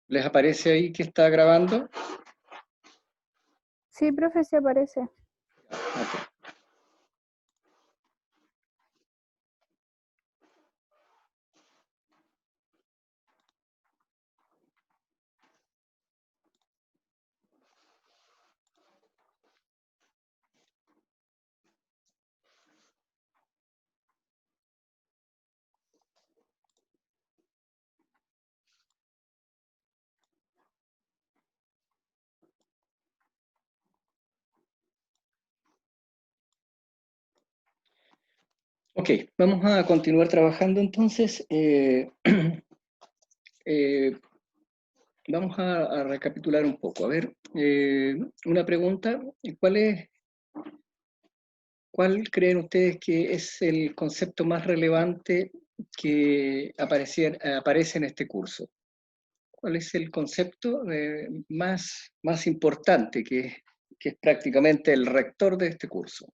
¿Les aparece ahí que está grabando? Sí, profe, sí aparece. Ok. Ok, vamos a continuar trabajando entonces. Eh, vamos a recapitular un poco. A ver, una pregunta, ¿cuál creen ustedes que es el concepto más relevante que aparece en este curso? ¿Cuál es el concepto más importante que es prácticamente el rector de este curso?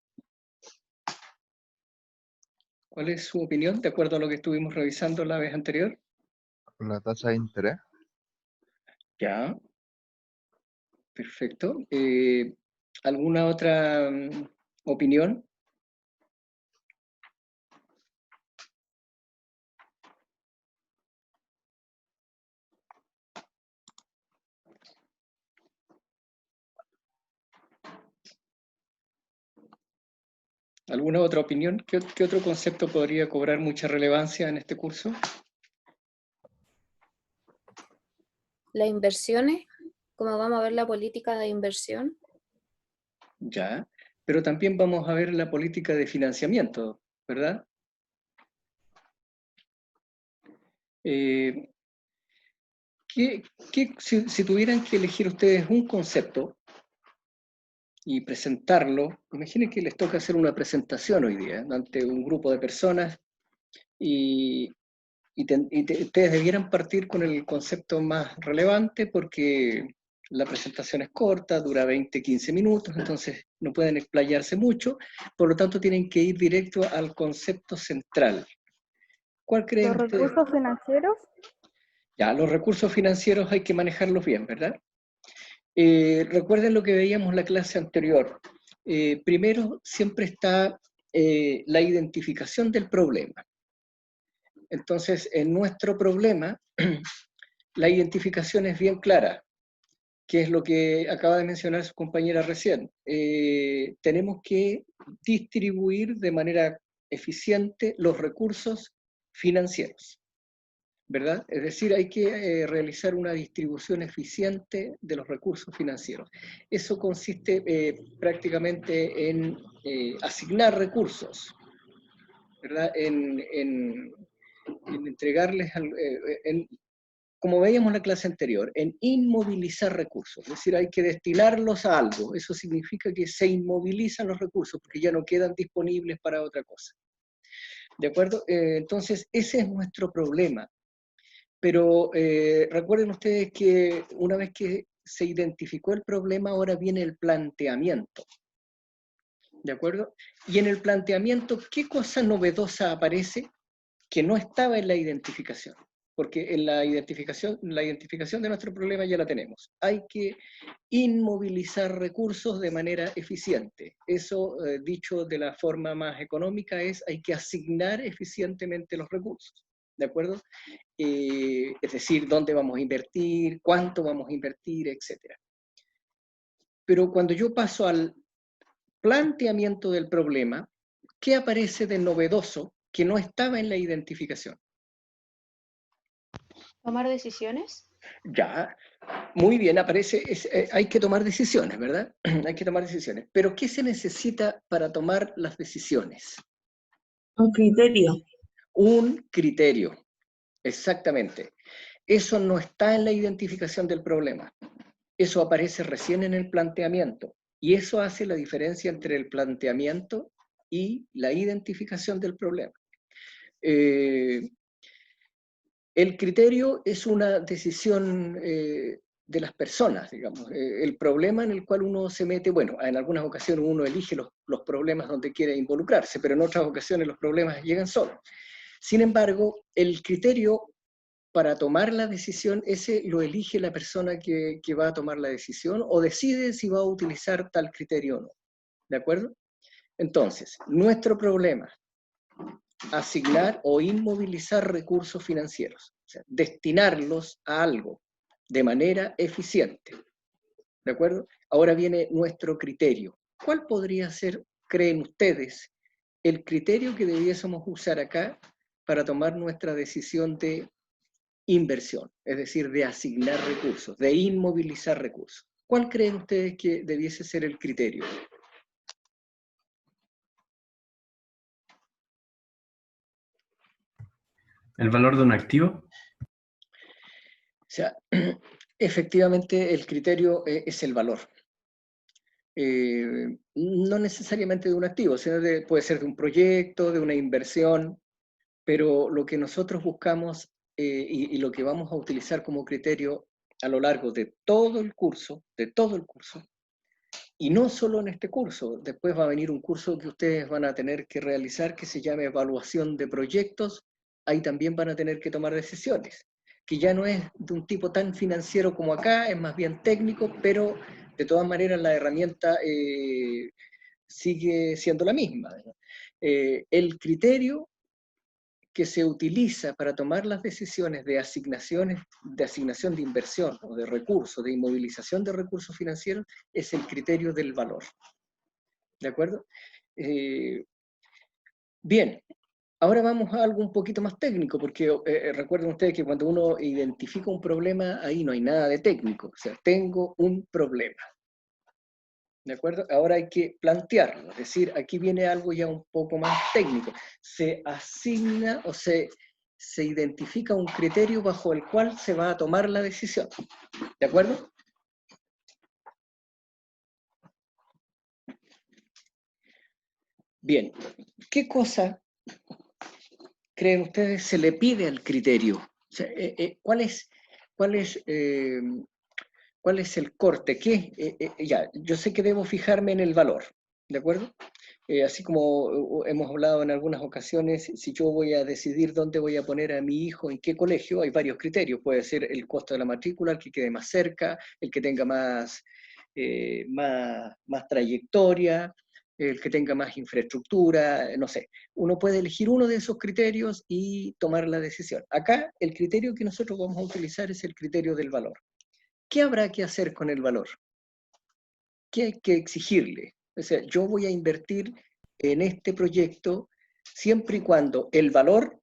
¿Cuál es su opinión de acuerdo a lo que estuvimos revisando la vez anterior? La tasa de interés. Ya, perfecto. ¿Alguna otra opinión? ¿Alguna otra opinión? ¿Qué otro concepto podría cobrar mucha relevancia en este curso? Las inversiones, como vamos a ver la política de inversión. Ya, pero también vamos a ver la política de financiamiento, ¿verdad? Eh, si tuvieran que elegir ustedes un concepto y presentarlo, imaginen que les toca hacer una presentación hoy día ante un grupo de personas y ustedes debieran partir con el concepto más relevante porque la presentación es corta, dura 20, 15 minutos, entonces no pueden explayarse mucho, por lo tanto tienen que ir directo al concepto central. ¿Cuál creen Los ustedes? recursos financieros. Ya, los recursos financieros hay que manejarlos bien, ¿verdad? Recuerden lo que veíamos en la clase anterior. Primero siempre está la identificación del problema. Entonces, en nuestro problema, la identificación es bien clara, que es lo que acaba de mencionar su compañera recién. Tenemos que distribuir de manera eficiente los recursos financieros, ¿verdad? Es decir, hay que realizar una distribución eficiente de los recursos financieros. Eso consiste prácticamente en asignar recursos, ¿verdad? En entregarles, como veíamos en la clase anterior, en inmovilizar recursos, es decir, hay que destinarlos a algo. Eso significa que se inmovilizan los recursos porque ya no quedan disponibles para otra cosa. ¿De acuerdo? Entonces, ese es nuestro problema. Pero recuerden ustedes que una vez que se identificó el problema, ahora viene el planteamiento. ¿De acuerdo? Y en el planteamiento, ¿qué cosa novedosa aparece que no estaba en la identificación? Porque en la identificación de nuestro problema ya la tenemos. Hay que inmovilizar recursos de manera eficiente. Eso, dicho de la forma más económica, hay que asignar eficientemente los recursos. ¿De acuerdo? Es decir, dónde vamos a invertir, cuánto vamos a invertir, etc. Pero cuando yo paso al planteamiento del problema, ¿qué aparece de novedoso que no estaba en la identificación? Tomar decisiones. Ya, muy bien, hay que tomar decisiones, ¿verdad? Hay que tomar decisiones. Pero ¿qué se necesita para tomar las decisiones? Un criterio. Un criterio, exactamente. Eso no está en la identificación del problema. Eso aparece recién en el planteamiento. Y eso hace la diferencia entre el planteamiento y la identificación del problema. El criterio es una decisión de las personas, digamos. El problema en el cual uno se mete, bueno, en algunas ocasiones uno elige los problemas donde quiere involucrarse, pero en otras ocasiones los problemas llegan solos. Sin embargo, el criterio para tomar la decisión, ese lo elige la persona que va a tomar la decisión o decide si va a utilizar tal criterio o no. ¿De acuerdo? Entonces, nuestro problema, asignar o inmovilizar recursos financieros, o sea, destinarlos a algo de manera eficiente. ¿De acuerdo? Ahora viene nuestro criterio. ¿Cuál podría ser, creen ustedes, el criterio que debiésemos usar acá para tomar nuestra decisión de inversión, es decir, de asignar recursos, de inmovilizar recursos? ¿Cuál creen ustedes que debiese ser el criterio? ¿El valor de un activo? O sea, efectivamente el criterio es el valor. No necesariamente de un activo, sino puede ser de un proyecto, de una inversión, pero lo que nosotros buscamos y lo que vamos a utilizar como criterio a lo largo de todo el curso, y no solo en este curso, después va a venir un curso que ustedes van a tener que realizar que se llama evaluación de proyectos, ahí también van a tener que tomar decisiones, que ya no es de un tipo tan financiero como acá, es más bien técnico, pero de todas maneras la herramienta sigue siendo la misma. El criterio que se utiliza para tomar las decisiones de asignación de inversión o de recursos, de inmovilización de recursos financieros, es el criterio del valor. ¿De acuerdo? Bien, ahora vamos a algo un poquito más técnico, porque recuerden ustedes que cuando uno identifica un problema, ahí no hay nada de técnico, o sea, tengo un problema. ¿De acuerdo? Ahora hay que plantearlo, es decir, aquí viene algo ya un poco más técnico. Se asigna o se identifica un criterio bajo el cual se va a tomar la decisión. ¿De acuerdo? Bien, ¿qué cosa creen ustedes se le pide al criterio? O sea, ¿cuál es el corte? Ya, yo sé que debo fijarme en el valor, ¿de acuerdo? Así como hemos hablado en algunas ocasiones, si yo voy a decidir dónde voy a poner a mi hijo, en qué colegio, hay varios criterios. Puede ser el costo de la matrícula, el que quede más cerca, el que tenga más trayectoria, el que tenga más infraestructura, no sé. Uno puede elegir uno de esos criterios y tomar la decisión. Acá el criterio que nosotros vamos a utilizar es el criterio del valor. ¿Qué habrá que hacer con el valor? ¿Qué hay que exigirle? O sea, yo voy a invertir en este proyecto siempre y cuando el valor,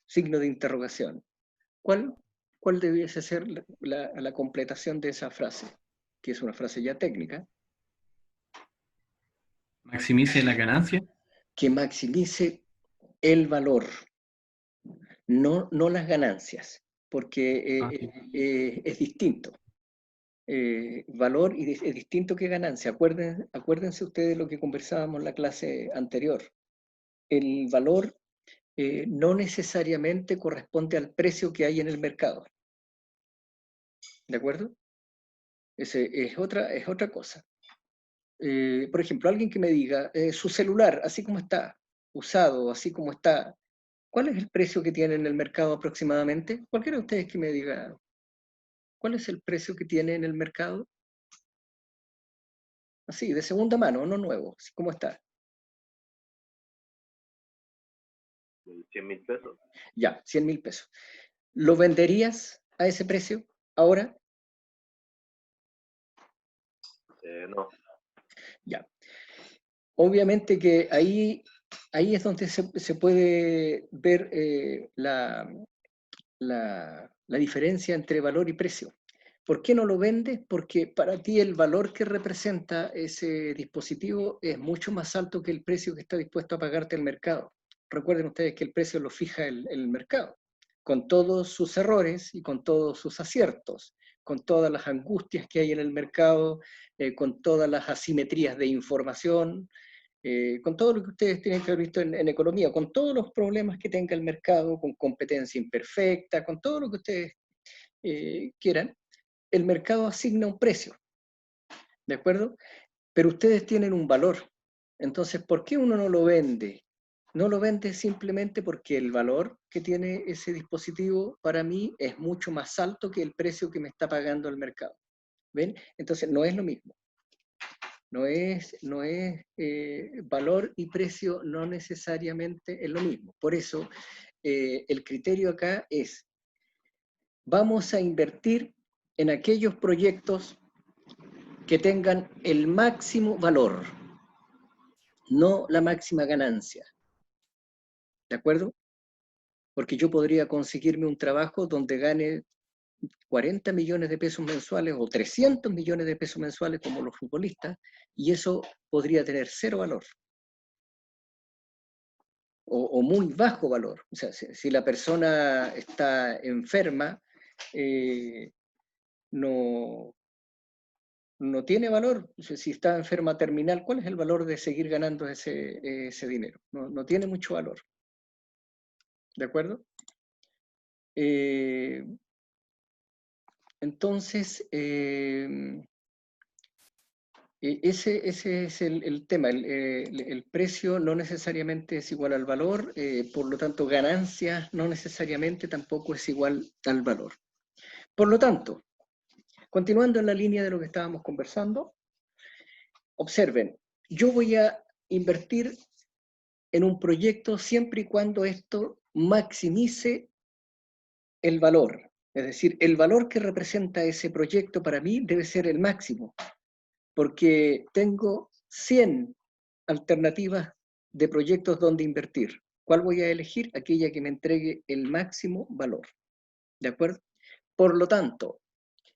signo de interrogación. ¿Cuál debiese ser la completación de esa frase? Que es una frase ya técnica. ¿Maximice la ganancia? Que maximice el valor, no las ganancias, porque es distinto. Valor es distinto que ganancia. Acuérdense ustedes de lo que conversábamos en la clase anterior. El valor no necesariamente corresponde al precio que hay en el mercado. ¿De acuerdo? Es otra cosa. Por ejemplo, alguien que me diga, su celular, así como está, usado, así como está, ¿cuál es el precio que tiene en el mercado aproximadamente? Cualquiera de ustedes que me diga, ¿cuál es el precio que tiene en el mercado? Así, de segunda mano, no nuevo, así como está. 100.000 pesos. Ya, 100.000 pesos. ¿Lo venderías a ese precio ahora? No. Ya. Obviamente que ahí es donde se puede ver la diferencia entre valor y precio. ¿Por qué no lo vendes? Porque para ti el valor que representa ese dispositivo es mucho más alto que el precio que está dispuesto a pagarte el mercado. Recuerden ustedes que el precio lo fija el mercado, con todos sus errores y con todos sus aciertos, con todas las angustias que hay en el mercado, con todas las asimetrías de información, con todo lo que ustedes tienen que haber visto en economía, con todos los problemas que tenga el mercado, con competencia imperfecta, con todo lo que ustedes quieran, el mercado asigna un precio, ¿de acuerdo? Pero ustedes tienen un valor. Entonces, ¿por qué uno no lo vende No lo vende simplemente porque el valor que tiene ese dispositivo para mí es mucho más alto que el precio que me está pagando el mercado. ¿Ven? Entonces no es lo mismo. No es valor y precio no necesariamente es lo mismo. Por eso el criterio acá es, vamos a invertir en aquellos proyectos que tengan el máximo valor, no la máxima ganancia. ¿De acuerdo? Porque yo podría conseguirme un trabajo donde gane 40 millones de pesos mensuales o 300 millones de pesos mensuales como los futbolistas, y eso podría tener cero valor. O muy bajo valor. O sea, si la persona está enferma, no tiene valor. O sea, si está enferma terminal, ¿cuál es el valor de seguir ganando ese dinero? No tiene mucho valor. ¿De acuerdo? Entonces, ese es el tema. El precio no necesariamente es igual al valor, por lo tanto, ganancias no necesariamente tampoco es igual al valor. Por lo tanto, continuando en la línea de lo que estábamos conversando, observen, yo voy a invertir en un proyecto siempre y cuando esto maximice el valor. Es decir, el valor que representa ese proyecto para mí debe ser el máximo, porque tengo 100 alternativas de proyectos donde invertir. ¿Cuál voy a elegir? Aquella que me entregue el máximo valor. ¿De acuerdo? Por lo tanto,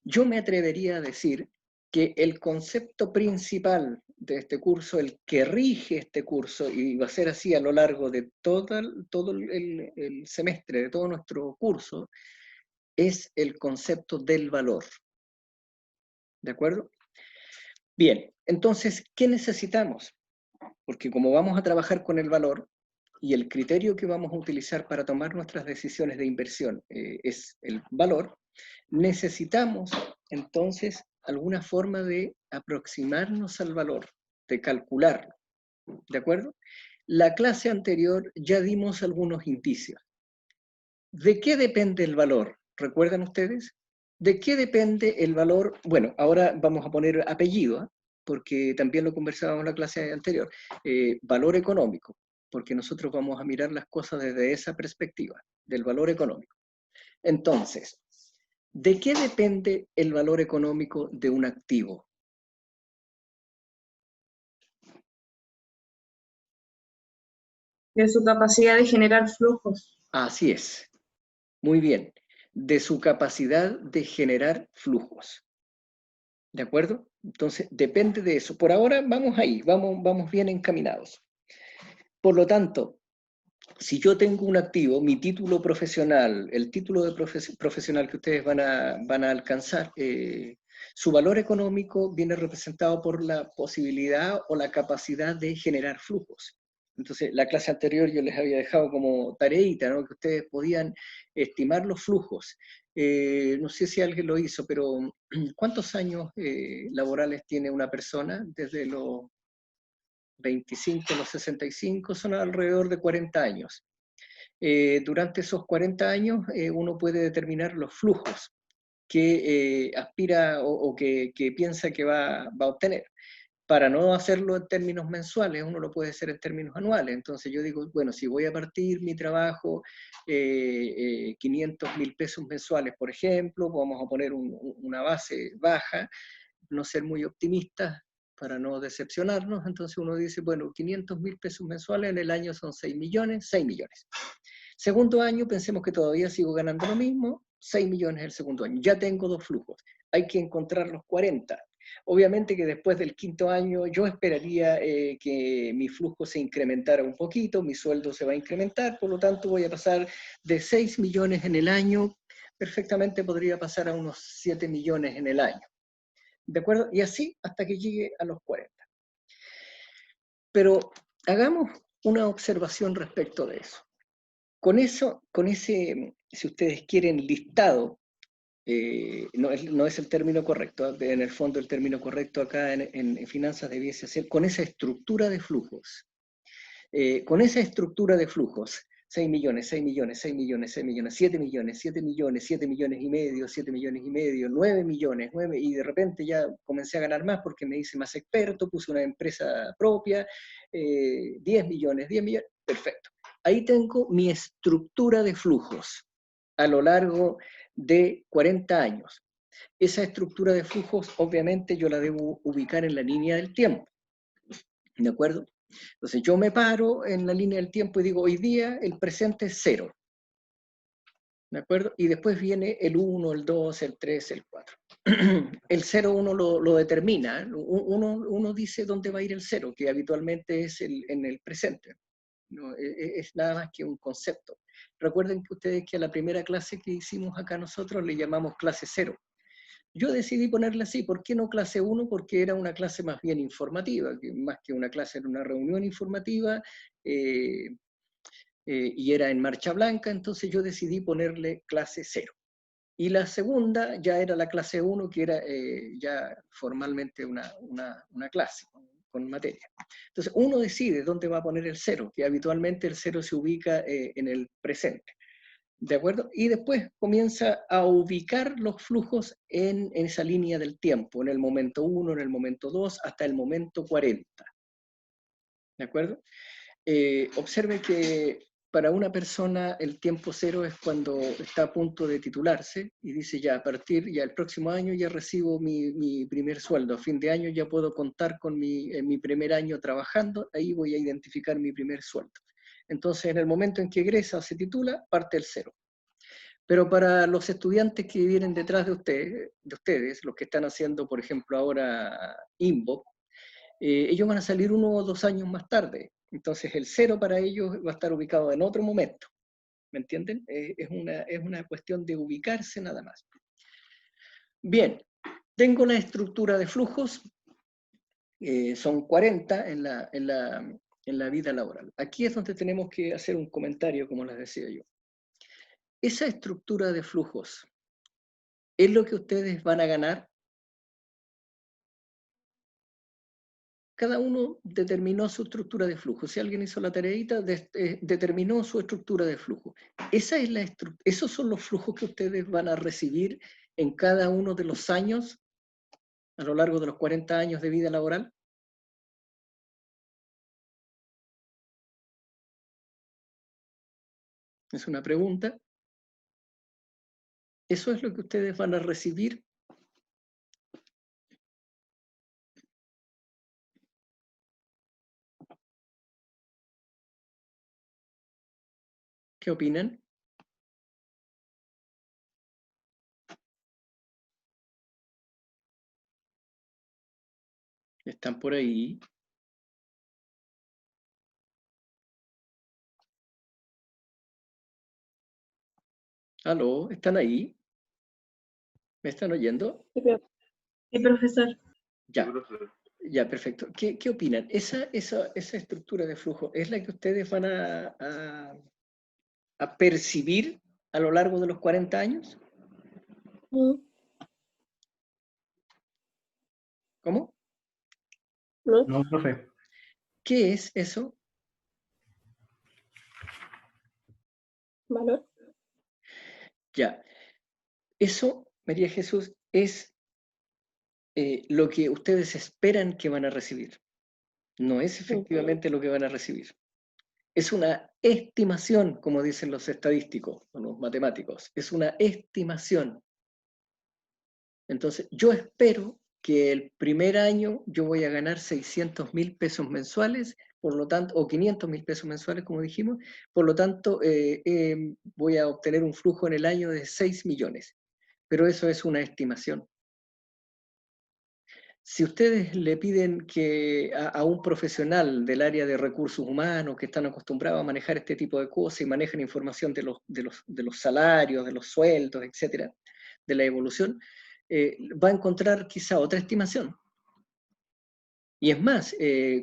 yo me atrevería a decir que el concepto principal de este curso, el que rige este curso, y va a ser así a lo largo de todo el semestre, de todo nuestro curso, es el concepto del valor. ¿De acuerdo? Bien, entonces, ¿qué necesitamos? Porque como vamos a trabajar con el valor, y el criterio que vamos a utilizar para tomar nuestras decisiones de inversión es el valor, necesitamos entonces alguna forma de aproximarnos al valor, de calcularlo. ¿De acuerdo? La clase anterior ya dimos algunos indicios. ¿De qué depende el valor? ¿Recuerdan ustedes? ¿De qué depende el valor? Bueno, ahora vamos a poner apellido, ¿eh? Porque también lo conversábamos en la clase anterior. Valor económico, porque nosotros vamos a mirar las cosas desde esa perspectiva, del valor económico. Entonces, ¿de qué depende el valor económico de un activo? De su capacidad de generar flujos. Así es. Muy bien. De su capacidad de generar flujos. ¿De acuerdo? Entonces, depende de eso. Por ahora vamos ahí, vamos bien encaminados. Por lo tanto, si yo tengo un activo, mi título profesional, el título de profesional que ustedes van a alcanzar, su valor económico viene representado por la posibilidad o la capacidad de generar flujos. Entonces, la clase anterior yo les había dejado como tareita, ¿no? Que ustedes podían estimar los flujos. No sé si alguien lo hizo, pero ¿cuántos años laborales tiene una persona desde los 25 a los 65? Son alrededor de 40 años. Durante esos 40 años uno puede determinar los flujos que aspira o que piensa que va a obtener. Para no hacerlo en términos mensuales, uno lo puede hacer en términos anuales. Entonces yo digo, bueno, si voy a partir mi trabajo 500.000 pesos mensuales, por ejemplo, vamos a poner una base baja, no ser muy optimistas para no decepcionarnos. Entonces uno dice, bueno, 500.000 pesos mensuales en el año son 6 millones, 6 millones. Segundo año, pensemos que todavía sigo ganando lo mismo, 6 millones el segundo año. Ya tengo dos flujos. Hay que encontrar los 40. Obviamente que después del quinto año yo esperaría que mi flujo se incrementara un poquito, mi sueldo se va a incrementar, por lo tanto voy a pasar de 6 millones en el año, perfectamente podría pasar a unos 7 millones en el año. ¿De acuerdo? Y así hasta que llegue a los 40. Pero hagamos una observación respecto de eso. Con ese, si ustedes quieren, listado, no es el término correcto, en el fondo el término correcto acá en finanzas debiese ser con esa estructura de flujos. Con esa estructura de flujos, 6 millones, 6 millones, 6 millones, 6 millones, 7 millones, 7 millones, 7 millones y medio, 7 millones y medio, 9 millones, 9, y de repente ya comencé a ganar más porque me hice más experto, puse una empresa propia, 10 millones, perfecto. Ahí tengo mi estructura de flujos a lo largo de 40 años. Esa estructura de flujos, obviamente, yo la debo ubicar en la línea del tiempo, ¿de acuerdo? Entonces yo me paro en la línea del tiempo y digo, hoy día el presente es 0, ¿de acuerdo? Y después viene el 1, el 2, el 3, el 4. El 0 uno lo determina, uno dice dónde va a ir el 0, que habitualmente es en el presente. No, es nada más que un concepto. Recuerden que ustedes que a la primera clase que hicimos acá nosotros le llamamos clase 0. Yo decidí ponerle así, ¿por qué no clase 1? Porque era una clase más bien informativa, más que una clase, era una reunión informativa, y era en marcha blanca, entonces yo decidí ponerle clase 0. Y la segunda ya era la clase 1, que era ya formalmente una clase con materia. Entonces uno decide dónde va a poner el 0, que habitualmente el 0 se ubica en el presente. ¿De acuerdo? Y después comienza a ubicar los flujos en esa línea del tiempo, en el momento 1, en el momento 2, hasta el momento 40. ¿De acuerdo? Observe que para una persona el tiempo 0 es cuando está a punto de titularse y dice ya, a partir, ya el próximo año ya recibo mi primer sueldo, a fin de año ya puedo contar con mi primer año trabajando, ahí voy a identificar mi primer sueldo. Entonces, en el momento en que egresa, se titula, parte el 0. Pero para los estudiantes que vienen detrás de ustedes, los que están haciendo, por ejemplo, ahora INVO, ellos van a salir 1 o 2 años más tarde. Entonces, el 0 para ellos va a estar ubicado en otro momento. ¿Me entienden? Es una cuestión de ubicarse nada más. Bien, tengo la estructura de flujos. Son 40 en la vida laboral. Aquí es donde tenemos que hacer un comentario, como les decía yo. Esa estructura de flujos, ¿es lo que ustedes van a ganar? Cada uno determinó su estructura de flujo. Si alguien hizo la tareita, determinó su estructura de flujo. Esos son los flujos que ustedes van a recibir en cada uno de los años, a lo largo de los 40 años de vida laboral. Es una pregunta. ¿Eso es lo que ustedes van a recibir? ¿Qué opinan? ¿Están por ahí? ¿Aló? ¿Están ahí? ¿Me están oyendo? Sí, profesor. Ya. Sí, profesor. Ya, perfecto. ¿Qué opinan? ¿Esa estructura de flujo es la que ustedes van a percibir a lo largo de los 40 años? ¿Cómo? No, profe. ¿Qué es eso? ¿Valor? Ya. Eso, María Jesús, es lo que ustedes esperan que van a recibir. No es efectivamente lo que van a recibir. Es una estimación, como dicen los estadísticos o los matemáticos. Es una estimación. Entonces, yo espero que el primer año yo voy a ganar 600.000 pesos mensuales, por lo tanto, o 500.000 pesos mensuales, como dijimos, por lo tanto, voy a obtener un flujo en el año de 6 millones. Pero eso es una estimación. Si ustedes le piden que a un profesional del área de recursos humanos que están acostumbrados a manejar este tipo de cosas y manejan información de los salarios, de los sueldos, etcétera, de la evolución, va a encontrar quizá otra estimación. Y es más,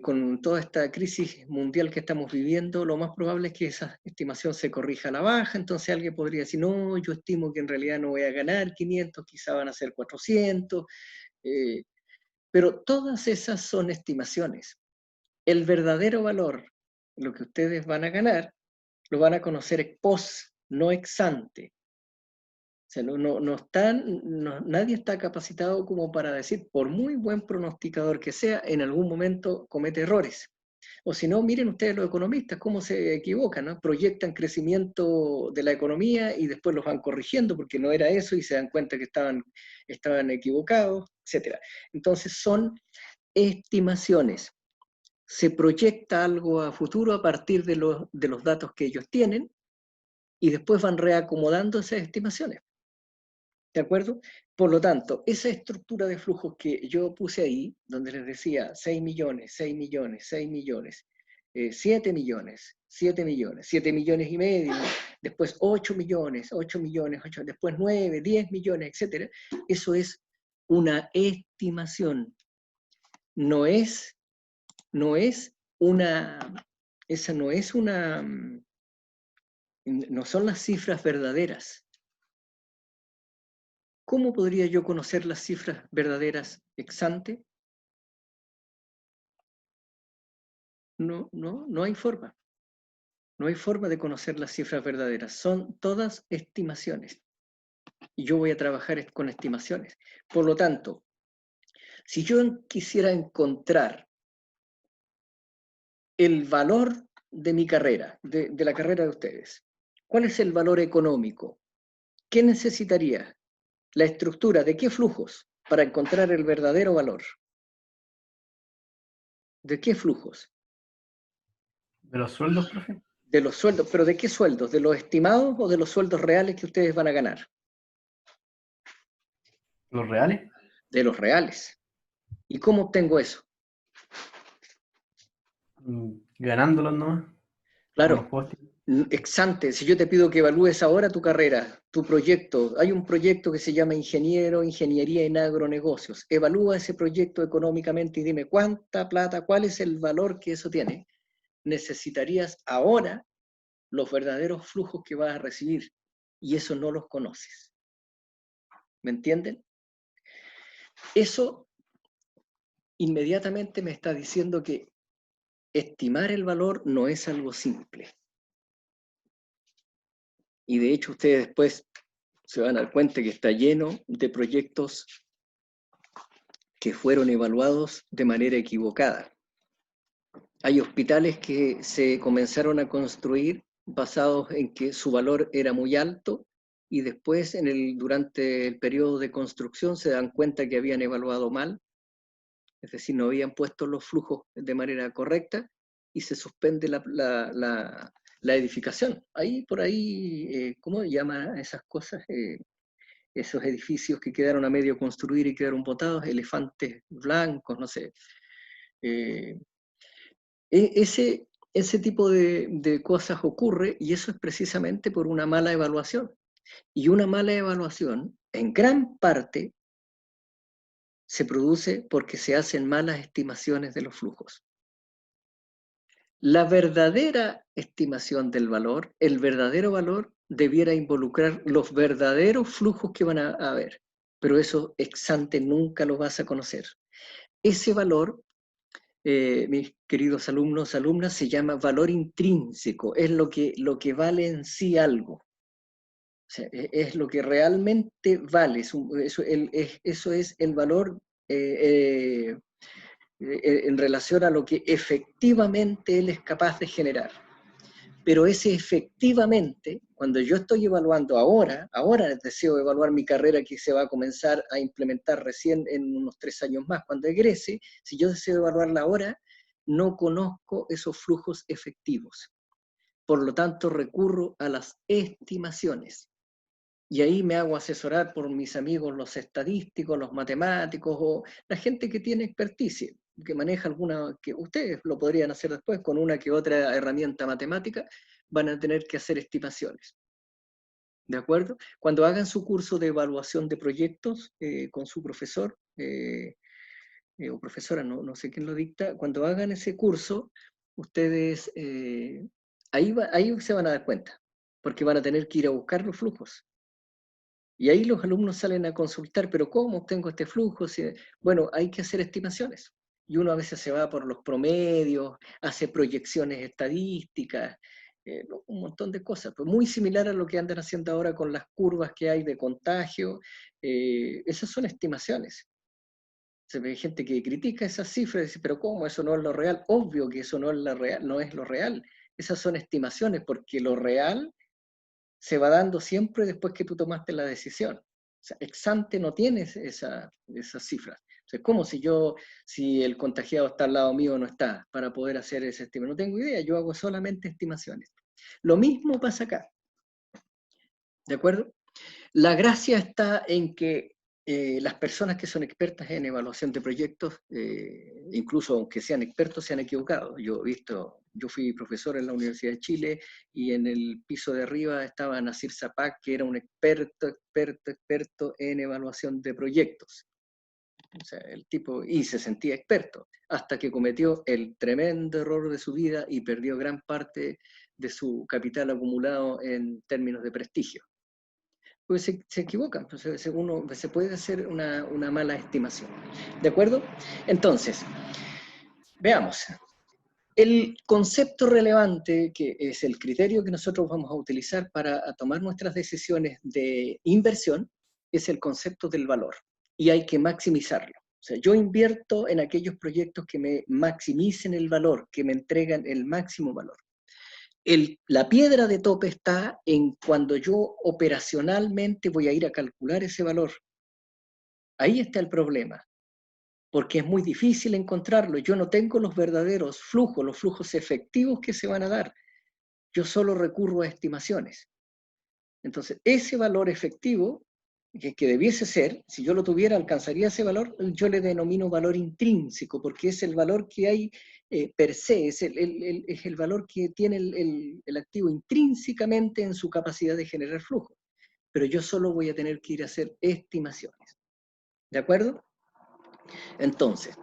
con toda esta crisis mundial que estamos viviendo, lo más probable es que esa estimación se corrija a la baja, entonces alguien podría decir, no, yo estimo que en realidad no voy a ganar 500, quizá van a ser 400, pero todas esas son estimaciones. El verdadero valor lo que ustedes van a ganar, lo van a conocer ex post, no ex ante. O sea, nadie está capacitado como para decir, por muy buen pronosticador que sea, en algún momento comete errores. O si no, miren ustedes los economistas cómo se equivocan, ¿no? Proyectan crecimiento de la economía y después los van corrigiendo porque no era eso y se dan cuenta que estaban equivocados, etc. Entonces son estimaciones. Se proyecta algo a futuro a partir de los datos que ellos tienen y después van reacomodando esas estimaciones. ¿De acuerdo? Por lo tanto, esa estructura de flujos que yo puse ahí, donde les decía 6 millones, 6 millones, 6 millones, 7 millones, 7 millones, 7 millones y medio, después 8 millones, 8 millones, 8, después 9, 10 millones, etc. Eso es una estimación. No son las cifras verdaderas. ¿Cómo podría yo conocer las cifras verdaderas ex ante? No hay forma. No hay forma de conocer las cifras verdaderas. Son todas estimaciones. Y yo voy a trabajar con estimaciones. Por lo tanto, si yo quisiera encontrar el valor de mi carrera, de la carrera de ustedes, ¿cuál es el valor económico? ¿Qué necesitaría? La estructura, ¿de qué flujos? Para encontrar el verdadero valor. ¿De qué flujos? ¿De los sueldos, profe? De los sueldos, ¿pero de qué sueldos? ¿De los estimados o de los sueldos reales que ustedes van a ganar? ¿Los reales? De los reales. ¿Y cómo obtengo eso? Ganándolos nomás. Claro, ex ante, si yo te pido que evalúes ahora tu carrera, tu proyecto, hay un proyecto que se llama Ingeniería en Agronegocios. Evalúa ese proyecto económicamente y dime cuánta plata, cuál es el valor que eso tiene. Necesitarías ahora los verdaderos flujos que vas a recibir y eso no los conoces. ¿Me entienden? Eso inmediatamente me está diciendo que estimar el valor no es algo simple. Y de hecho ustedes después se van a dar cuenta que está lleno de proyectos que fueron evaluados de manera equivocada. Hay hospitales que se comenzaron a construir basados en que su valor era muy alto y después durante el periodo de construcción se dan cuenta que habían evaluado mal, es decir, no habían puesto los flujos de manera correcta y se suspende la edificación. Por ahí, ¿cómo se llaman esas cosas? Esos edificios que quedaron a medio construir y quedaron botados, elefantes blancos, no sé. Ese tipo de cosas ocurre y eso es precisamente por una mala evaluación. Y una mala evaluación, en gran parte, se produce porque se hacen malas estimaciones de los flujos. La verdadera estimación del valor, el verdadero valor, debiera involucrar los verdaderos flujos que van a haber, pero eso ex ante nunca lo vas a conocer. Ese valor, mis queridos alumnos, alumnas, se llama valor intrínseco, es lo que vale en sí algo. O sea, es lo que realmente vale, eso es el valor en relación a lo que efectivamente él es capaz de generar. Pero ese efectivamente, cuando yo estoy evaluando ahora deseo evaluar mi carrera que se va a comenzar a implementar recién en unos 3 años más, cuando egrese, si yo deseo evaluarla ahora, no conozco esos flujos efectivos. Por lo tanto, recurro a las estimaciones. Y ahí me hago asesorar por mis amigos, los estadísticos, los matemáticos, o la gente que tiene experticia, que maneja alguna, que ustedes lo podrían hacer después con una que otra herramienta matemática, van a tener que hacer estimaciones. ¿De acuerdo? Cuando hagan su curso de evaluación de proyectos con su profesor, o profesora, no sé quién lo dicta, cuando hagan ese curso, ustedes ahí se van a dar cuenta, porque van a tener que ir a buscar los flujos. Y ahí los alumnos salen a consultar, pero ¿cómo obtengo este flujo? Bueno, hay que hacer estimaciones. Y uno a veces se va por los promedios, hace proyecciones estadísticas, ¿no? Un montón de cosas, pues muy similar a lo que andan haciendo ahora con las curvas que hay de contagio. Esas son estimaciones. Se ve gente que critica esas cifras y dice, pero ¿cómo? Eso no es lo real. Obvio que eso no es, no es lo real. Esas son estimaciones, porque lo real se va dando siempre después que tú tomaste la decisión. O sea, ex ante no tienes esas cifras. O sea, ¿cómo si el contagiado está al lado mío o no está, para poder hacer ese estima? No tengo idea, yo hago solamente estimaciones. Lo mismo pasa acá. ¿De acuerdo? La gracia está en que las personas que son expertas en evaluación de proyectos, incluso aunque sean expertos, se han equivocado. Yo fui profesor en la Universidad de Chile y en el piso de arriba estaba Nasir Zapac, que era un experto en evaluación de proyectos. O sea, el tipo, y se sentía experto, hasta que cometió el tremendo error de su vida y perdió gran parte de su capital acumulado en términos de prestigio. Pues se equivocan, pues se puede hacer una mala estimación. ¿De acuerdo? Entonces, veamos. El concepto relevante, que es el criterio que nosotros vamos a utilizar para tomar nuestras decisiones de inversión, es el concepto del valor. Y hay que maximizarlo. O sea, yo invierto en aquellos proyectos que me maximicen el valor, que me entregan el máximo valor. La piedra de tope está en cuando yo operacionalmente voy a ir a calcular ese valor. Ahí está el problema, porque es muy difícil encontrarlo. Yo no tengo los verdaderos flujos, los flujos efectivos que se van a dar. Yo solo recurro a estimaciones. Entonces, ese valor efectivo, que debiese ser, si yo lo tuviera, alcanzaría ese valor, yo le denomino valor intrínseco, porque es el valor que hay per se, es el valor que tiene el activo intrínsecamente en su capacidad de generar flujo. Pero yo solo voy a tener que ir a hacer estimaciones. ¿De acuerdo? Entonces,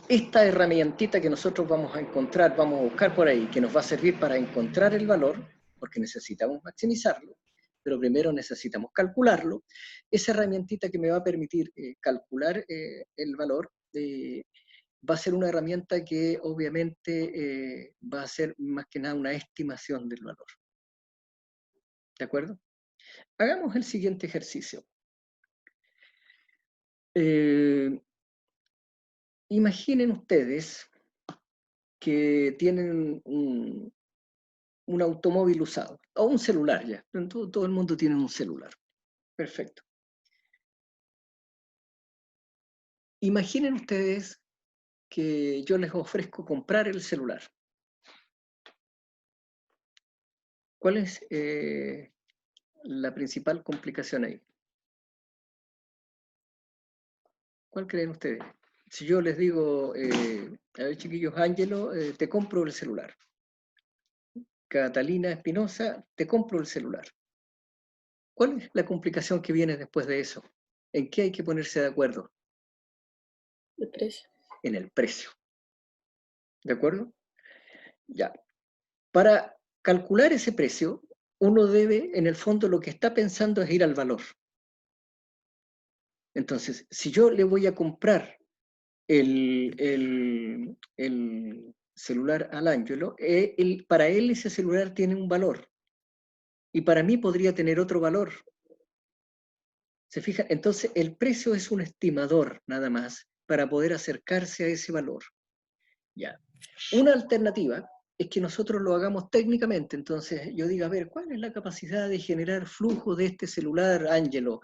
esta herramientita que nosotros vamos a encontrar, vamos a buscar por ahí, que nos va a servir para encontrar el valor, porque necesitamos maximizarlo, pero primero necesitamos calcularlo. Esa herramientita que me va a permitir calcular el valor va a ser una herramienta que obviamente va a ser más que nada una estimación del valor. ¿De acuerdo? Hagamos el siguiente ejercicio. Imaginen ustedes que tienen un automóvil usado, o un celular ya. Todo el mundo tiene un celular. Perfecto. Imaginen ustedes que yo les ofrezco comprar el celular. ¿Cuál es la principal complicación ahí? ¿Cuál creen ustedes? Si yo les digo, a ver chiquillos, Ángelo, te compro el celular. Catalina Espinosa, te compro el celular. ¿Cuál es la complicación que viene después de eso? ¿En qué hay que ponerse de acuerdo? El precio. En el precio. ¿De acuerdo? Ya. Para calcular ese precio, uno debe, en el fondo, lo que está pensando es ir al valor. Entonces, si yo le voy a comprar el celular al Ángelo, para él ese celular tiene un valor. Y para mí podría tener otro valor. ¿Se fijan? Entonces, el precio es un estimador, nada más, para poder acercarse a ese valor. Ya. Una alternativa es que nosotros lo hagamos técnicamente. Entonces, yo diga, a ver, ¿cuál es la capacidad de generar flujo de este celular, Ángelo?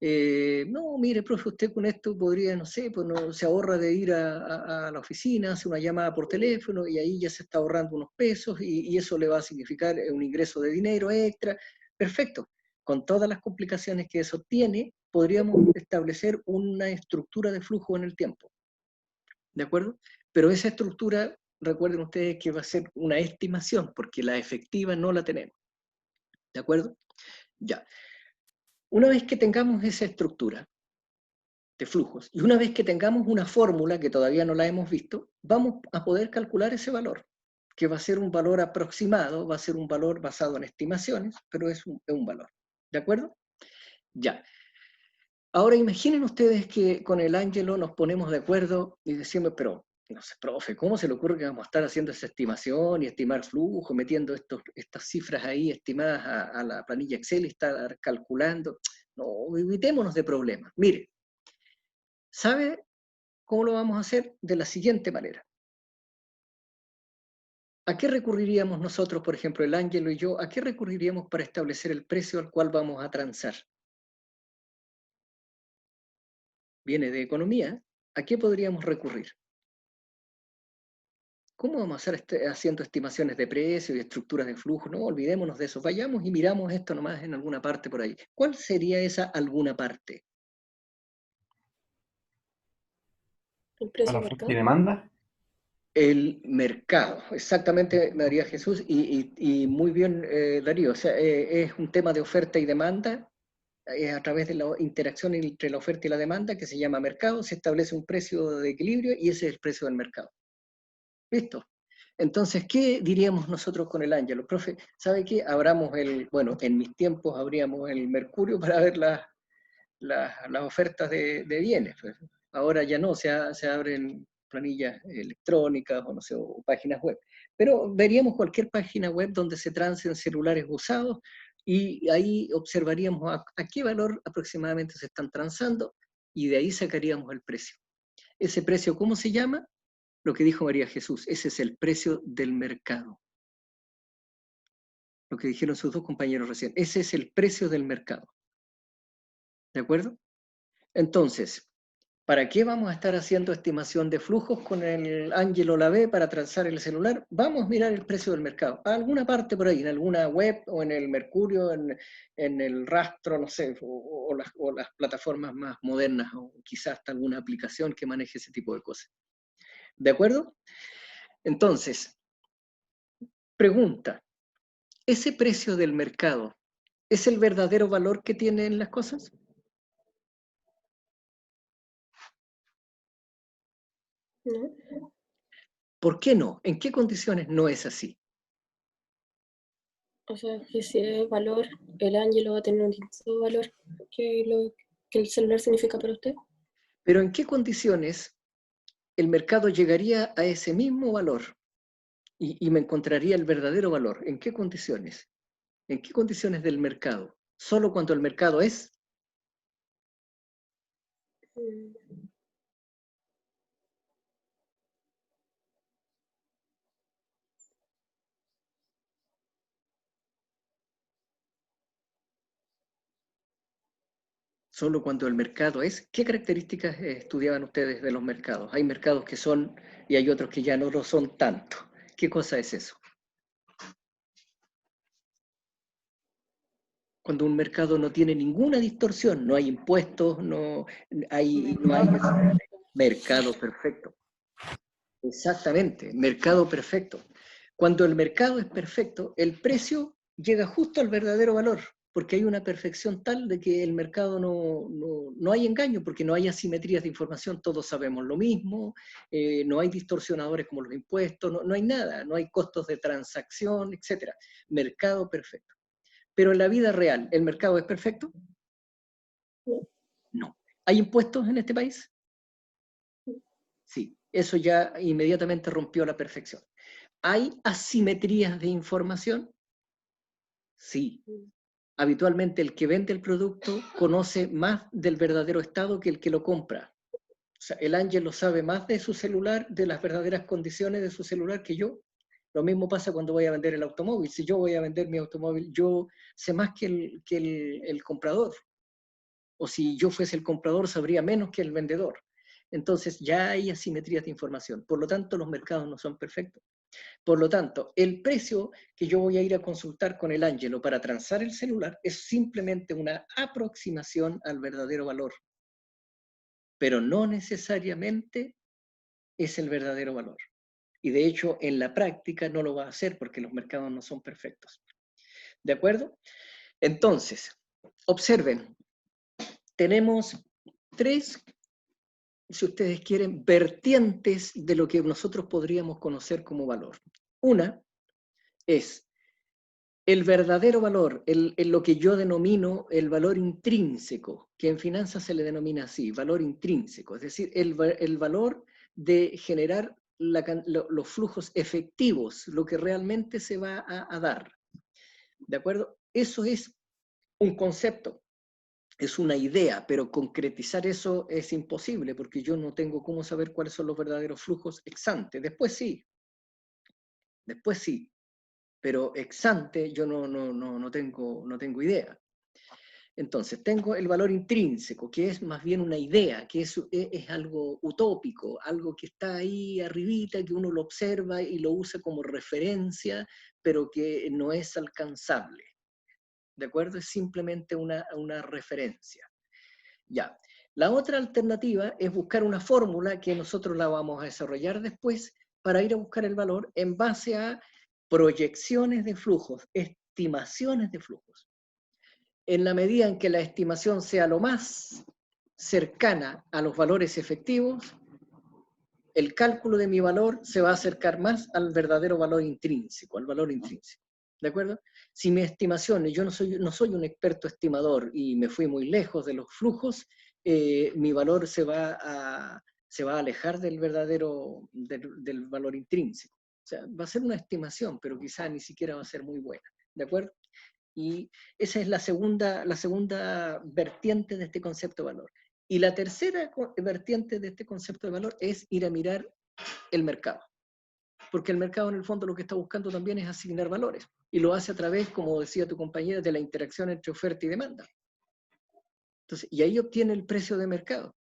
No, mire, profe, usted con esto podría, no sé, pues no, se ahorra de ir a la oficina, hace una llamada por teléfono y ahí ya se está ahorrando unos pesos y eso le va a significar un ingreso de dinero extra. Perfecto. Con todas las complicaciones que eso tiene, podríamos establecer una estructura de flujo en el tiempo. ¿De acuerdo? Pero esa estructura, recuerden ustedes que va a ser una estimación, porque la efectiva no la tenemos. ¿De acuerdo? Ya. Una vez que tengamos esa estructura de flujos, y una vez que tengamos una fórmula, que todavía no la hemos visto, vamos a poder calcular ese valor, que va a ser un valor aproximado, va a ser un valor basado en estimaciones, pero es un valor. ¿De acuerdo? Ya. Ahora imaginen ustedes que con el Ángelo nos ponemos de acuerdo y decimos, pero No sé, profe, ¿cómo se le ocurre que vamos a estar haciendo esa estimación y estimar flujo, metiendo estas cifras ahí estimadas a la planilla Excel y estar calculando? No, evitémonos de problemas. Mire, ¿sabe cómo lo vamos a hacer? De la siguiente manera. ¿A qué recurriríamos nosotros, por ejemplo, el Ángelo y yo, a qué recurriríamos para establecer el precio al cual vamos a transar? Viene de economía. ¿A qué podríamos recurrir? ¿Cómo vamos a estar haciendo estimaciones de precio y estructuras de flujo? No, olvidémonos de eso. Vayamos y miramos esto nomás en alguna parte por ahí. ¿Cuál sería esa alguna parte? El precio Para de oferta y mercado. demanda. El mercado, exactamente, María Jesús, y muy bien, Darío. O sea, es un tema de oferta y demanda. A través de la interacción entre la oferta y la demanda, que se llama mercado, se establece un precio de equilibrio y ese es el precio del mercado. ¿Listo? Entonces, ¿qué diríamos nosotros con el Ángelo? Profe, ¿sabe qué? Abramos bueno, en mis tiempos abríamos el Mercurio para ver las ofertas de bienes. Pues. Ahora ya no, se abren planillas electrónicas o no sé, o páginas web. Pero veríamos cualquier página web donde se transen celulares usados y ahí observaríamos a qué valor aproximadamente se están transando y de ahí sacaríamos el precio. ¿Ese precio cómo se llama? Lo que dijo María Jesús, ese es el precio del mercado. Lo que dijeron sus dos compañeros recién, ese es el precio del mercado. ¿De acuerdo? Entonces, ¿para qué vamos a estar haciendo estimación de flujos con el Ángelo Lavé para transar el celular? Vamos a mirar el precio del mercado. A alguna parte por ahí, en alguna web o en el Mercurio, en el rastro, no sé, o las plataformas más modernas, o quizás hasta alguna aplicación que maneje ese tipo de cosas. ¿De acuerdo? Entonces, pregunta, ¿ese precio del mercado es el verdadero valor que tienen las cosas? ¿No? ¿Por qué no? ¿En qué condiciones no es así? O sea, que si es valor, el Ángelo va a tener un distinto valor que el celular significa para usted. Pero ¿en qué condiciones el mercado llegaría a ese mismo valor y me encontraría el verdadero valor? ¿En qué condiciones? ¿En qué condiciones del mercado? ¿Solo cuando el mercado es? Solo cuando el mercado es. ¿Qué características estudiaban ustedes de los mercados? Hay mercados que son y hay otros que ya no lo son tanto. ¿Qué cosa es eso? Cuando un mercado no tiene ninguna distorsión, no hay impuestos, no hay mercado perfecto. Exactamente, mercado perfecto. Cuando el mercado es perfecto, el precio llega justo al verdadero valor, porque hay una perfección tal de que el mercado no hay engaño, porque no hay asimetrías de información, todos sabemos lo mismo, no hay distorsionadores como los impuestos, no hay nada, no hay costos de transacción, etc. Mercado perfecto. Pero en la vida real, ¿el mercado es perfecto? No. ¿Hay impuestos en este país? Sí, eso ya inmediatamente rompió la perfección. ¿Hay asimetrías de información? Sí. Habitualmente el que vende el producto conoce más del verdadero estado que el que lo compra. O sea, el Ángel lo sabe más de su celular, de las verdaderas condiciones de su celular que yo. Lo mismo pasa cuando voy a vender el automóvil. Si yo voy a vender mi automóvil, yo sé más que el comprador. O si yo fuese el comprador, sabría menos que el vendedor. Entonces ya hay asimetrías de información. Por lo tanto, los mercados no son perfectos. Por lo tanto, el precio que yo voy a ir a consultar con el Ángelo para transar el celular es simplemente una aproximación al verdadero valor. Pero no necesariamente es el verdadero valor. Y de hecho, en la práctica no lo va a hacer porque los mercados no son perfectos. ¿De acuerdo? Entonces, observen, tenemos tres, si ustedes quieren, vertientes de lo que nosotros podríamos conocer como valor. Una es el verdadero valor, lo que yo denomino el valor intrínseco, que en finanzas se le denomina así, valor intrínseco, es decir, el valor de generar los flujos efectivos, lo que realmente se va a dar. ¿De acuerdo? Eso es un concepto, es una idea, pero concretizar eso es imposible, porque yo no tengo cómo saber cuáles son los verdaderos flujos ex ante. Después sí, pero ex ante yo no tengo idea. Entonces, tengo el valor intrínseco, que es más bien una idea, que es algo utópico, algo que está ahí arribita, que uno lo observa y lo usa como referencia, pero que no es alcanzable. ¿De acuerdo? Es simplemente una referencia. Ya. La otra alternativa es buscar una fórmula que nosotros la vamos a desarrollar después para ir a buscar el valor en base a proyecciones de flujos, estimaciones de flujos. En la medida en que la estimación sea lo más cercana a los valores efectivos, el cálculo de mi valor se va a acercar más al verdadero valor intrínseco, al valor intrínseco. ¿De acuerdo? Si mi estimación, yo no soy un experto estimador y me fui muy lejos de los flujos, mi valor se va a alejar del verdadero, del valor intrínseco. O sea, va a ser una estimación, pero quizá ni siquiera va a ser muy buena. ¿De acuerdo? Y esa es la segunda vertiente de este concepto de valor. Y la tercera vertiente de este concepto de valor es ir a mirar el mercado. Porque el mercado en el fondo lo que está buscando también es asignar valores. Y lo hace a través, como decía tu compañera, de la interacción entre oferta y demanda. Entonces, y ahí obtiene el precio de mercado.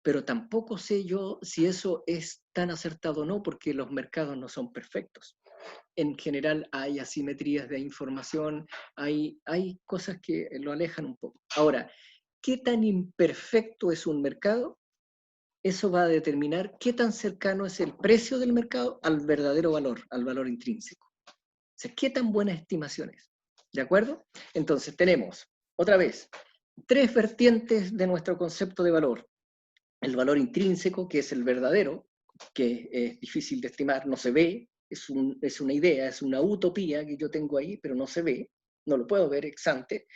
Pero tampoco sé yo si eso es tan acertado o no, porque los mercados no son perfectos. En general hay asimetrías de información, hay cosas que lo alejan un poco. Ahora, ¿qué tan imperfecto es un mercado? Eso va a determinar qué tan cercano es el precio del mercado al verdadero valor, al valor intrínseco. O sea, ¿qué tan buena estimación es? ¿De acuerdo? Entonces tenemos, otra vez, tres vertientes de nuestro concepto de valor. El valor intrínseco, que es el verdadero, que es difícil de estimar, no se ve, es una idea, es una utopía que yo tengo ahí, pero no se ve, no lo puedo ver ex ante.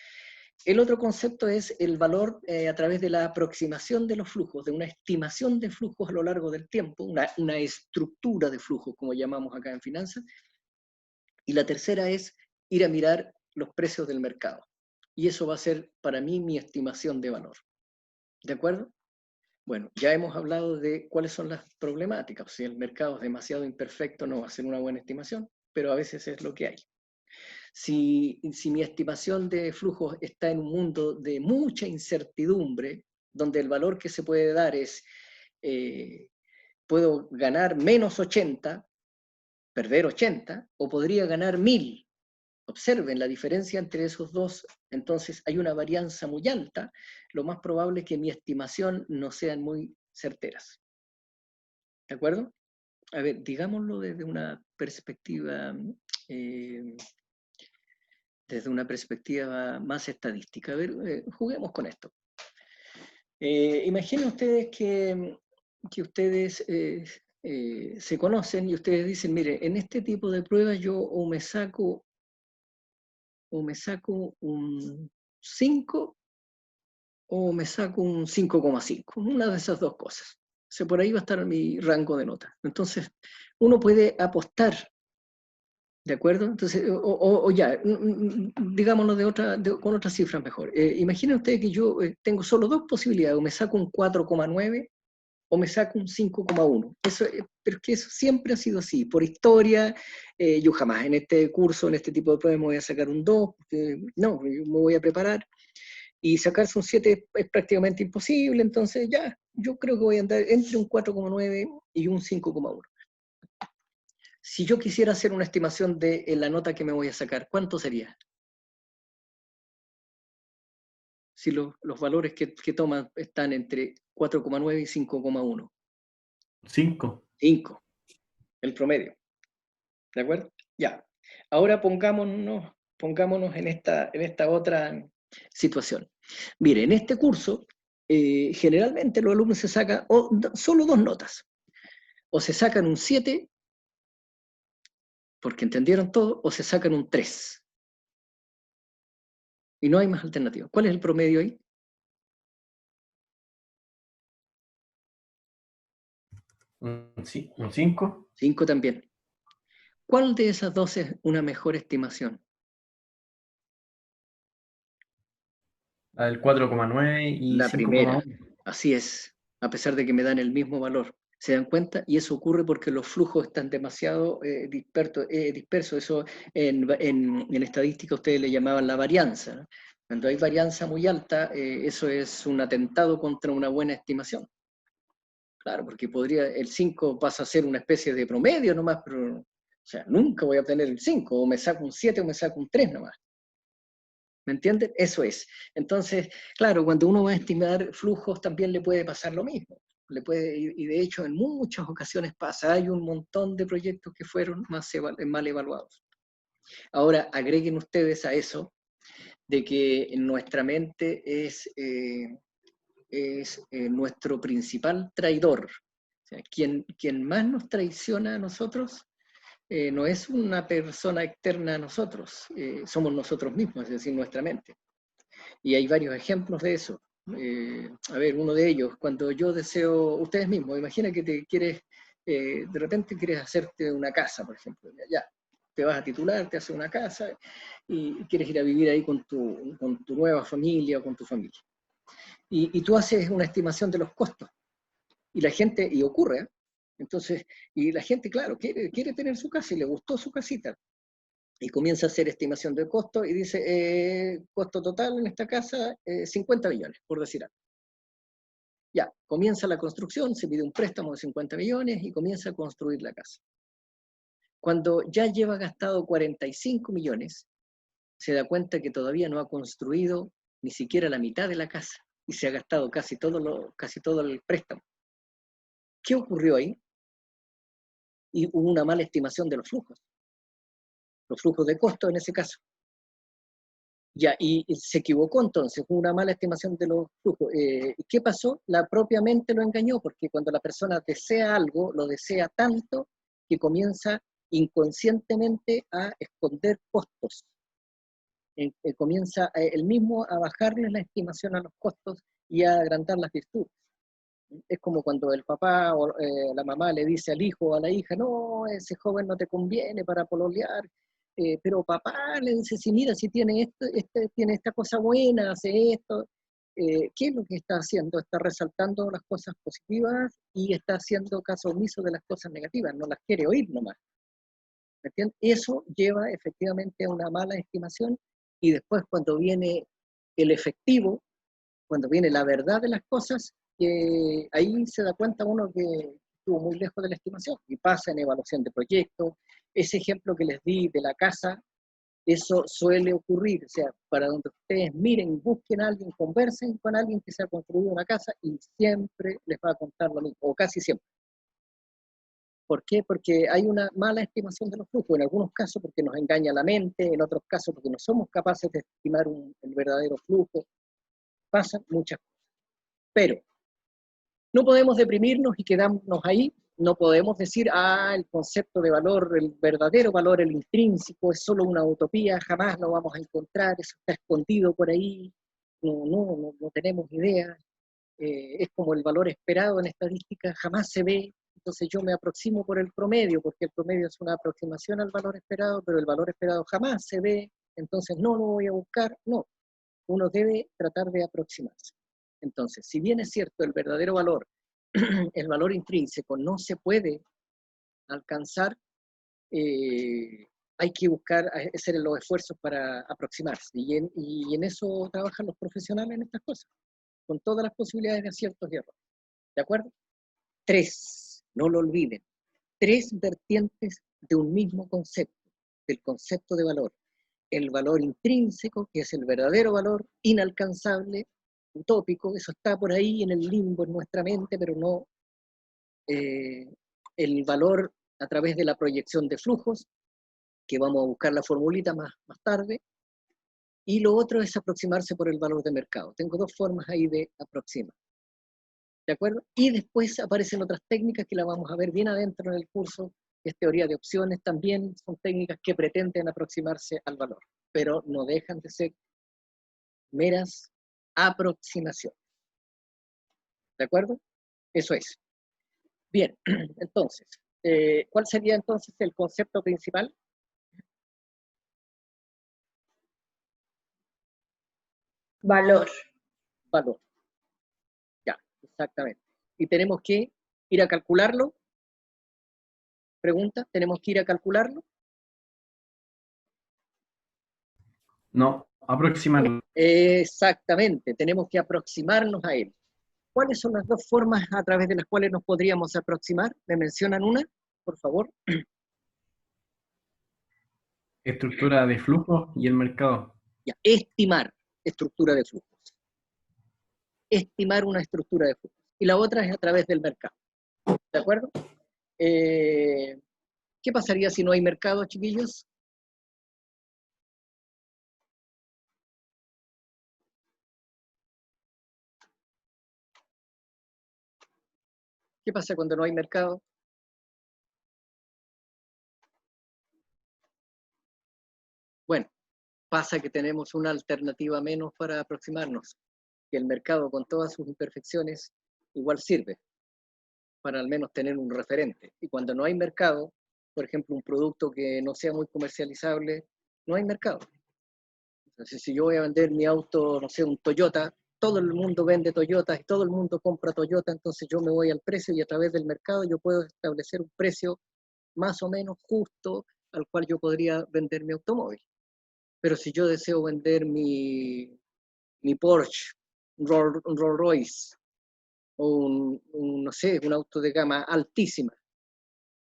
El otro concepto es el valor a través de la aproximación de los flujos, de una estimación de flujos a lo largo del tiempo, una estructura de flujos, como llamamos acá en finanzas. Y la tercera es ir a mirar los precios del mercado. Y eso va a ser para mí mi estimación de valor. ¿De acuerdo? Bueno, ya hemos hablado de cuáles son las problemáticas. Si el mercado es demasiado imperfecto, no va a ser una buena estimación, pero a veces es lo que hay. Si mi estimación de flujos está en un mundo de mucha incertidumbre, donde el valor que se puede dar es, puedo ganar menos 80, perder 80, o podría ganar 1000. Observen la diferencia entre esos dos, entonces hay una varianza muy alta, lo más probable es que mi estimación no sean muy certeras. ¿De acuerdo? A ver, digámoslo desde una perspectiva más estadística. A ver, juguemos con esto. Imaginen ustedes que ustedes se conocen y ustedes dicen, mire, en este tipo de pruebas yo o me saco un 5 o me saco un 5,5, una de esas dos cosas. O sea, por ahí va a estar mi rango de nota. Entonces, uno puede apostar, ¿de acuerdo? Entonces, o ya, digámoslo con otras cifras mejor. Imaginen ustedes que yo tengo solo dos posibilidades, o me saco un 4,9 o me saco un 5,1. Pero es que eso siempre ha sido así. Por historia, yo jamás en este curso, en este tipo de pruebas, me voy a sacar un 2, no, yo me voy a preparar. Y sacarse un 7 es prácticamente imposible, entonces ya, yo creo que voy a andar entre un 4,9 y un 5,1. Si yo quisiera hacer una estimación de la nota que me voy a sacar, ¿cuánto sería? Si los valores que toman están entre 4,9 y 5,1. 5. 5, el promedio. ¿De acuerdo? Ya. Ahora pongámonos en esta otra situación. Mire, en este curso, generalmente los alumnos se sacan solo dos notas. O se sacan un 7, porque entendieron todo, o se sacan un 3. Y no hay más alternativa. ¿Cuál es el promedio ahí? Un 5. 5 también. ¿Cuál de esas dos es una mejor estimación? La del 4,9 y La primera, 5,1. así es, a pesar de que me dan el mismo valor. ¿Se dan cuenta? Y eso ocurre porque los flujos están demasiado dispersos. Eso en estadística ustedes le llamaban la varianza, ¿no? Cuando hay varianza muy alta, eso es un atentado contra una buena estimación. Claro, porque el 5 pasa a ser una especie de promedio nomás, pero, o sea, nunca voy a obtener el 5, o me saco un 7 o me saco un 3 nomás. ¿Me entienden? Eso es. Entonces, claro, cuando uno va a estimar flujos también le puede pasar lo mismo. Y de hecho en muchas ocasiones pasa. Hay un montón de proyectos que fueron mal evaluados. Ahora, agreguen ustedes a eso de que nuestra mente es nuestro principal traidor. O sea, quien más nos traiciona a nosotros no es una persona externa a nosotros, somos nosotros mismos, es decir, nuestra mente. Y hay varios ejemplos de eso. A ver, uno de ellos, cuando yo deseo, ustedes mismos, imagina que de repente quieres hacerte una casa, por ejemplo, ya, te vas a titular, te haces una casa y quieres ir a vivir ahí con tu nueva familia o con tu familia. Y tú haces una estimación de los costos. Y la gente, y ocurre, ¿eh? Entonces, y la gente, claro, quiere tener su casa y le gustó su casita. Y comienza a hacer estimación de costo y dice, costo total en esta casa, 50 millones, por decir algo. Ya, comienza la construcción, se pide un préstamo de 50 millones y comienza a construir la casa. Cuando ya lleva gastado 45 millones, se da cuenta que todavía no ha construido ni siquiera la mitad de la casa y se ha gastado casi todo el préstamo. ¿Qué ocurrió ahí? Y hubo una mala estimación de los flujos de costo en ese caso. Ya, y se equivocó entonces, hubo una mala estimación de los flujos. ¿Qué pasó? La propia mente lo engañó, porque cuando la persona desea algo, lo desea tanto que comienza inconscientemente a esconder costos. Comienza él mismo a bajarle la estimación a los costos y a agrandar las virtudes. Es como cuando el papá o la mamá le dice al hijo o a la hija, no, ese joven no te conviene para pololear, pero papá le dice, si mira, si tiene tiene esta cosa buena, hace esto, ¿qué es lo que está haciendo? Está resaltando las cosas positivas y está haciendo caso omiso de las cosas negativas, no las quiere oír nomás. ¿Me entiendes? Eso lleva efectivamente a una mala estimación y después cuando viene el efectivo, cuando viene la verdad de las cosas, ahí se da cuenta uno que estuvo muy lejos de la estimación y pasa en evaluación de proyectos. Ese ejemplo que les di de la casa, eso suele ocurrir, o sea, para donde ustedes miren, busquen a alguien, conversen con alguien que se ha construido una casa y siempre les va a contar lo mismo, o casi siempre. ¿Por qué? Porque hay una mala estimación de los flujos, en algunos casos porque nos engaña la mente, en otros casos porque no somos capaces de estimar el verdadero flujo. Pasan muchas cosas. Pero no podemos deprimirnos y quedarnos ahí, no podemos decir, el concepto de valor, el verdadero valor, el intrínseco, es solo una utopía, jamás lo vamos a encontrar, eso está escondido por ahí, no tenemos idea, es como el valor esperado en estadística, jamás se ve, entonces yo me aproximo por el promedio, porque el promedio es una aproximación al valor esperado, pero el valor esperado jamás se ve, entonces no lo voy a buscar, no, uno debe tratar de aproximarse. Entonces, si bien es cierto el verdadero valor, el valor intrínseco no se puede alcanzar, hay que buscar hacer los esfuerzos para aproximarse. Y en eso trabajan los profesionales en estas cosas, con todas las posibilidades de aciertos y errores. ¿De acuerdo? 3, no lo olviden, 3 vertientes de un mismo concepto, del concepto de valor. El valor intrínseco, que es el verdadero valor, inalcanzable, utópico, eso está por ahí en el limbo en nuestra mente, pero no el valor a través de la proyección de flujos, que vamos a buscar la formulita más tarde, y lo otro es aproximarse por el valor de mercado. Tengo 2 formas ahí de aproximar. ¿De acuerdo? Y después aparecen otras técnicas que las vamos a ver bien adentro en el curso, que es teoría de opciones, también son técnicas que pretenden aproximarse al valor, pero no dejan de ser meras aproximaciones. ¿De acuerdo? Eso es. Bien, entonces, ¿cuál sería entonces el concepto principal? Valor. Valor. Ya, exactamente. ¿Y tenemos que ir a calcularlo? Pregunta, ¿tenemos que ir a calcularlo? No, aproximarlo. Exactamente, tenemos que aproximarnos a él. ¿Cuáles son las dos formas a través de las cuales nos podríamos aproximar? ¿Me mencionan una, por favor? Estructura de flujo y el mercado. Ya, estimar estructura de flujos. Estimar una estructura de flujos. Y la otra es a través del mercado. ¿De acuerdo? ¿Qué pasaría si no hay mercado, chiquillos? ¿Qué pasa cuando no hay mercado? Bueno, pasa que tenemos una alternativa menos para aproximarnos, que el mercado con todas sus imperfecciones igual sirve para al menos tener un referente. Y cuando no hay mercado, por ejemplo, un producto que no sea muy comercializable, no hay mercado. Entonces, si yo voy a vender mi auto, no sé, un Toyota, todo el mundo vende Toyota y todo el mundo compra Toyota, entonces yo me voy al precio y a través del mercado yo puedo establecer un precio más o menos justo al cual yo podría vender mi automóvil. Pero si yo deseo vender mi Porsche, un Rolls Royce, o no sé, un auto de gama altísima,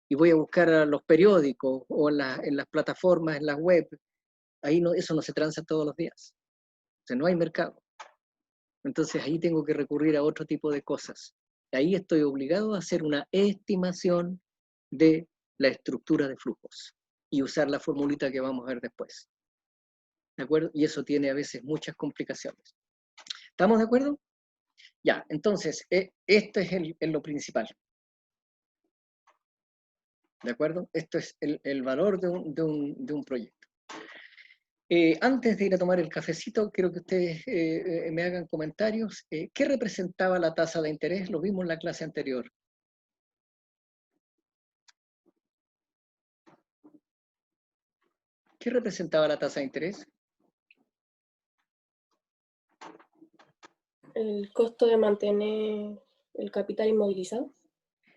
y voy a buscar a los periódicos o en las plataformas, en las web, ahí no, eso no se transa todos los días. O sea, no hay mercado. Entonces ahí tengo que recurrir a otro tipo de cosas. Ahí estoy obligado a hacer una estimación de la estructura de flujos y usar la formulita que vamos a ver después. ¿De acuerdo? Y eso tiene a veces muchas complicaciones. ¿Estamos de acuerdo? Ya, entonces, esto es lo principal. ¿De acuerdo? Esto es el valor de un proyecto. Antes de ir a tomar el cafecito, quiero que ustedes me hagan comentarios. ¿Qué representaba la tasa de interés? Lo vimos en la clase anterior. ¿Qué representaba la tasa de interés? El costo de mantener el capital inmovilizado.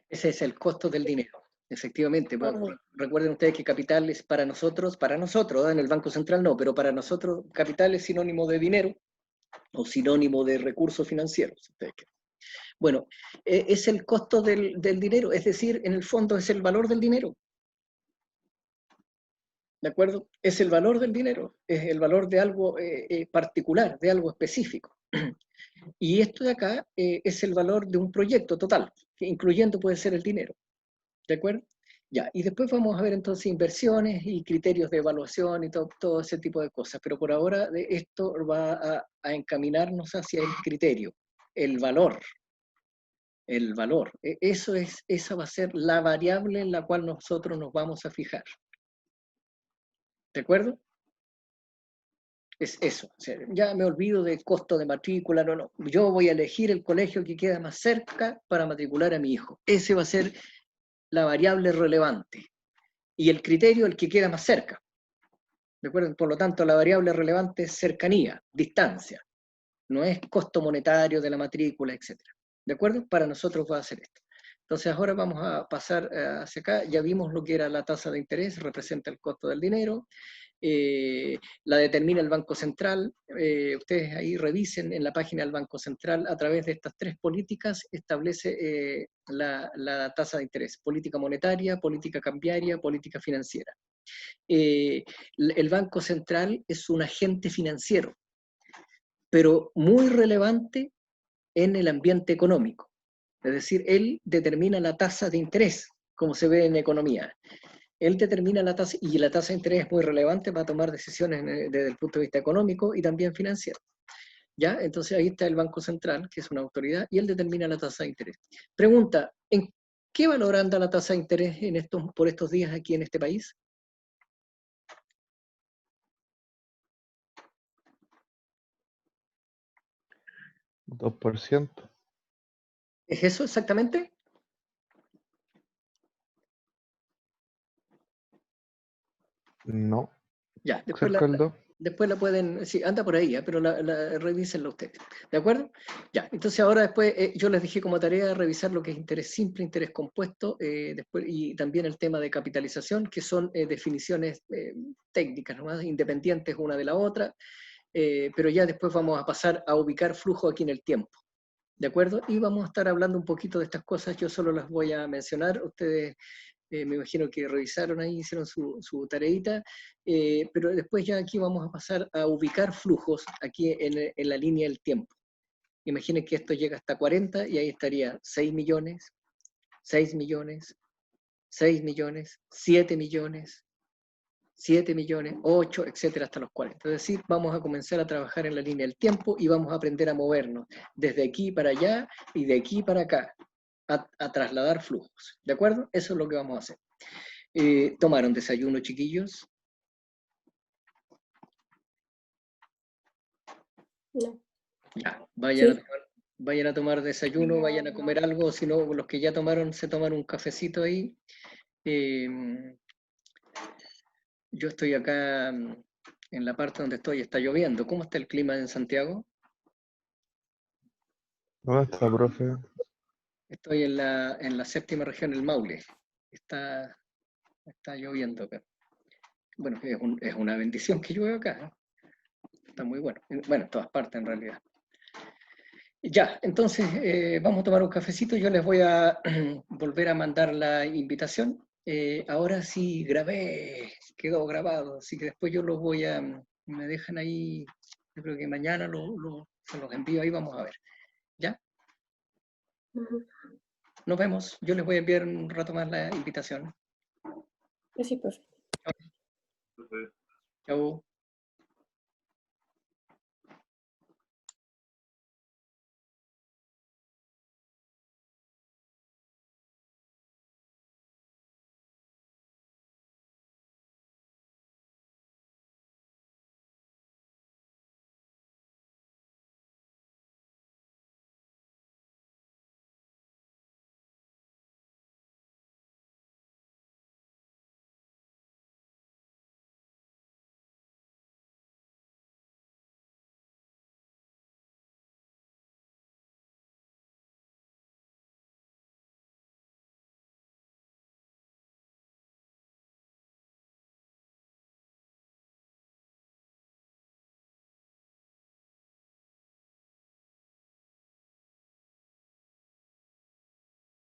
Ese es el costo del dinero. Efectivamente, Ajá. recuerden ustedes que capital es para nosotros, en el Banco Central no, pero para nosotros capital es sinónimo de dinero o sinónimo de recursos financieros. Si ustedes quieren. Bueno, es el costo del dinero, es decir, en el fondo es el valor del dinero. ¿De acuerdo? Es el valor del dinero, es el valor de algo particular, de algo específico. Y esto de acá es el valor de un proyecto total, que incluyendo puede ser el dinero. ¿De acuerdo? Ya, y después vamos a ver entonces inversiones y criterios de evaluación y todo ese tipo de cosas. Pero por ahora esto va a encaminarnos hacia el criterio, el valor. El valor. Esa va a ser la variable en la cual nosotros nos vamos a fijar. ¿De acuerdo? Es eso. O sea, ya me olvido del costo de matrícula, no. Yo voy a elegir el colegio que queda más cerca para matricular a mi hijo. Ese va a ser la variable relevante. Y el criterio, el que queda más cerca. ¿De acuerdo? Por lo tanto, la variable relevante es cercanía, distancia. No es costo monetario de la matrícula, etc. ¿De acuerdo? Para nosotros va a ser esto. Entonces ahora vamos a pasar hacia acá. Ya vimos lo que era la tasa de interés, representa el costo del dinero. La determina el Banco Central. Ustedes ahí revisen en la página del Banco Central, a través de estas tres políticas establece la tasa de interés: política monetaria, política cambiaria, política financiera. El Banco Central es un agente financiero, pero muy relevante en el ambiente económico. Es decir, él determina la tasa de interés, como se ve en economía. Él determina la tasa, y la tasa de interés es muy relevante para tomar decisiones desde el punto de vista económico y también financiero. ¿Ya? Entonces ahí está el Banco Central, que es una autoridad, y él determina la tasa de interés. Pregunta, ¿en qué valor anda la tasa de interés por estos días aquí en este país? ¿2%? ¿Es eso exactamente? No. Ya, después Cerca del 2. después la pueden, sí, anda por ahí, pero revísenla ustedes. ¿De acuerdo? Ya, entonces ahora después yo les dije como tarea revisar lo que es interés simple, interés compuesto, después, y también el tema de capitalización, que son definiciones técnicas, nomás, independientes una de la otra, pero ya después vamos a pasar a ubicar flujo aquí en el tiempo. ¿De acuerdo? Y vamos a estar hablando un poquito de estas cosas, yo solo las voy a mencionar, ustedes me imagino que revisaron ahí, hicieron su tareita, pero después ya aquí vamos a pasar a ubicar flujos aquí en la línea del tiempo. Imaginen que esto llega hasta 40 y ahí estaría 6 millones, 6 millones, 6 millones, 7 millones, 7 millones, 8, etcétera, hasta los 40. Es decir, vamos a comenzar a trabajar en la línea del tiempo y vamos a aprender a movernos desde aquí para allá y de aquí para acá, a trasladar flujos. ¿De acuerdo? Eso es lo que vamos a hacer. ¿Tomaron desayuno, chiquillos? No. Ya, vayan, Sí. vayan a tomar desayuno, vayan a comer algo, si no, los que ya tomaron, se toman un cafecito ahí. Yo estoy acá en la parte donde estoy, está lloviendo. ¿Cómo está el clima en Santiago? ¿Dónde está, profe? Estoy en la séptima región, el Maule. Está lloviendo acá. Bueno, es una bendición que llueve acá, ¿eh? Está muy bueno. Bueno, en todas partes en realidad. Ya, entonces vamos a tomar un cafecito. Yo les voy a volver a mandar la invitación. Ahora sí grabé, quedó grabado, así que después yo los voy a, me dejan ahí, yo creo que mañana se los envío ahí, vamos a ver. ¿Ya? Ujú. Nos vemos. Yo les voy a enviar un rato más la invitación. Sí, profe. Entonces, Chau.